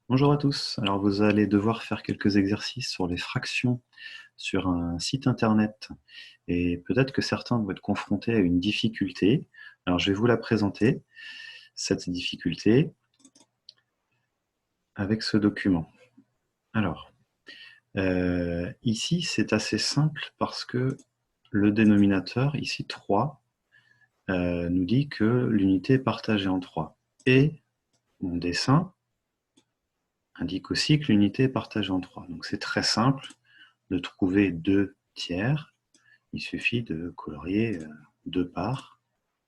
Bonjour à tous. Alors vous allez devoir faire quelques exercices sur les fractions sur un site internet et peut-être que certains vont être confrontés à une difficulté. Alors je vais vous la présenter, cette difficulté, avec ce document. Alors, ici c'est assez simple parce que le dénominateur, ici 3, nous dit que l'unité est partagée en 3. Et mon dessin indique aussi que l'unité est partagée en 3. Donc c'est très simple de trouver 2 tiers. Il suffit de colorier 2 parts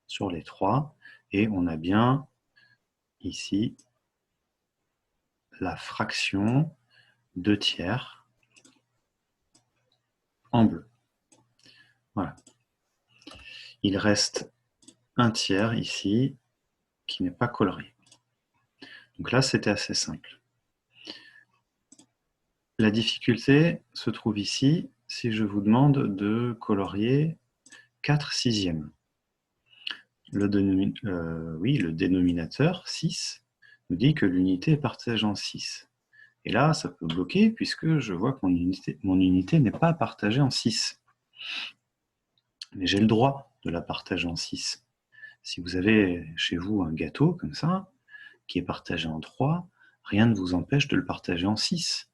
sur les 3 et on a bien ici la fraction 2 tiers en bleu. Voilà. Il reste un tiers ici qui n'est pas colorié. Donc là, c'était assez simple. La difficulté se trouve ici si je vous demande de colorier 4 sixièmes. Le dénominateur 6 nous dit que l'unité est partagée en 6. Et là, ça peut bloquer puisque je vois que mon unité n'est pas partagée en 6. Mais j'ai le droit de la partager en 6. Si vous avez chez vous un gâteau comme ça, qui est partagé en 3, rien ne vous empêche de le partager en 6.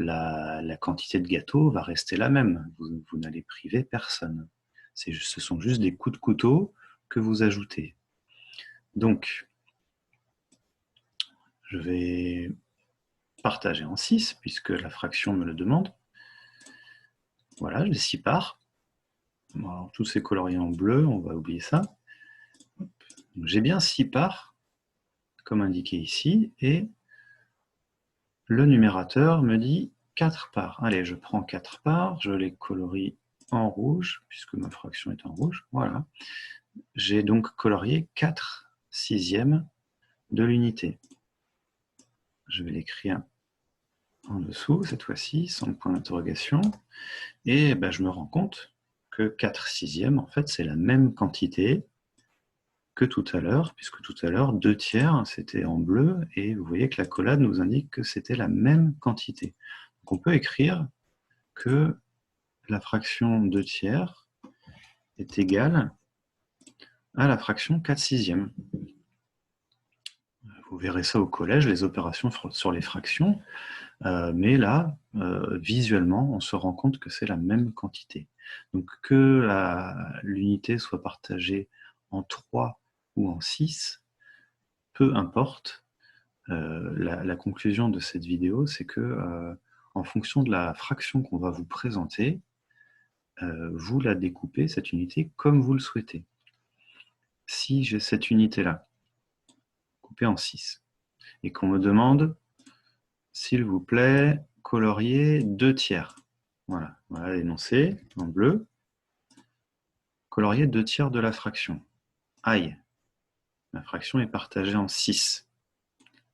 La quantité de gâteau va rester la même. Vous n'allez priver personne. Ce sont juste des coups de couteau que vous ajoutez. Donc, je vais partager en 6, puisque la fraction me le demande. Voilà, j'ai 6 parts. Alors, tout c'est colorié en bleu, on va oublier ça. J'ai bien 6 parts, comme indiqué ici, et le numérateur me dit 4 parts. Allez, je prends 4 parts, je les colorie en rouge, puisque ma fraction est en rouge. Voilà. J'ai donc colorié 4 sixièmes de l'unité. Je vais l'écrire en dessous, cette fois-ci, sans le point d'interrogation. Et ben, je me rends compte que 4 sixièmes, en fait, c'est la même quantité que tout à l'heure, puisque tout à l'heure, 2 tiers, c'était en bleu, et vous voyez que la collade nous indique que c'était la même quantité. Donc on peut écrire que la fraction 2 tiers est égale à la fraction 4 sixièmes. Vous verrez ça au collège, les opérations sur les fractions, mais là, visuellement, on se rend compte que c'est la même quantité. Donc que l'unité soit partagée en 3 ou en 6, peu importe. La conclusion de cette vidéo, c'est que en fonction de la fraction qu'on va vous présenter, vous la découpez, cette unité, comme vous le souhaitez. Si j'ai cette unité-là, coupée en 6, et qu'on me demande, s'il vous plaît, colorier 2 tiers. Voilà, voilà l'énoncé en bleu. Colorier 2 tiers de la fraction. Aïe, la fraction est partagée en 6.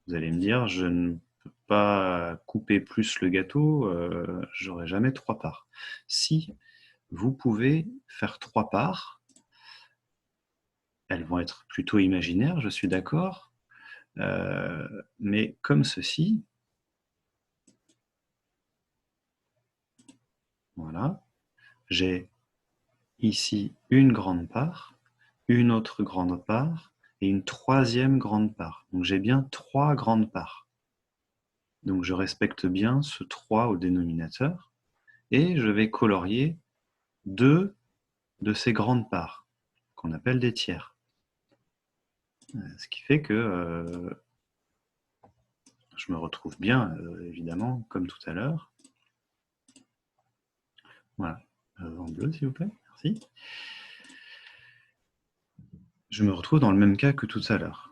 Vous allez me dire, je ne peux pas couper plus le gâteau, j'aurai jamais 3 parts. Si vous pouvez faire 3 parts, elles vont être plutôt imaginaires, je suis d'accord, mais comme ceci, voilà, j'ai ici une grande part, une autre grande part et une troisième grande part. Donc j'ai bien 3 grandes parts. Donc je respecte bien ce 3 au dénominateur et je vais colorier 2 de ces grandes parts, qu'on appelle des tiers. Ce qui fait que je me retrouve bien, évidemment, comme tout à l'heure. Voilà, en bleu s'il vous plaît, merci. Je me retrouve dans le même cas que tout à l'heure.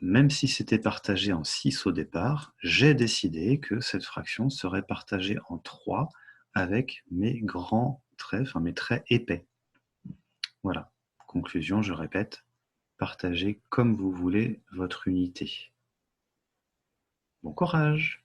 Même si c'était partagé en 6 au départ, j'ai décidé que cette fraction serait partagée en 3 avec mes grands traits, enfin mes traits épais. Voilà. Conclusion, je répète, partagez comme vous voulez votre unité. Bon courage!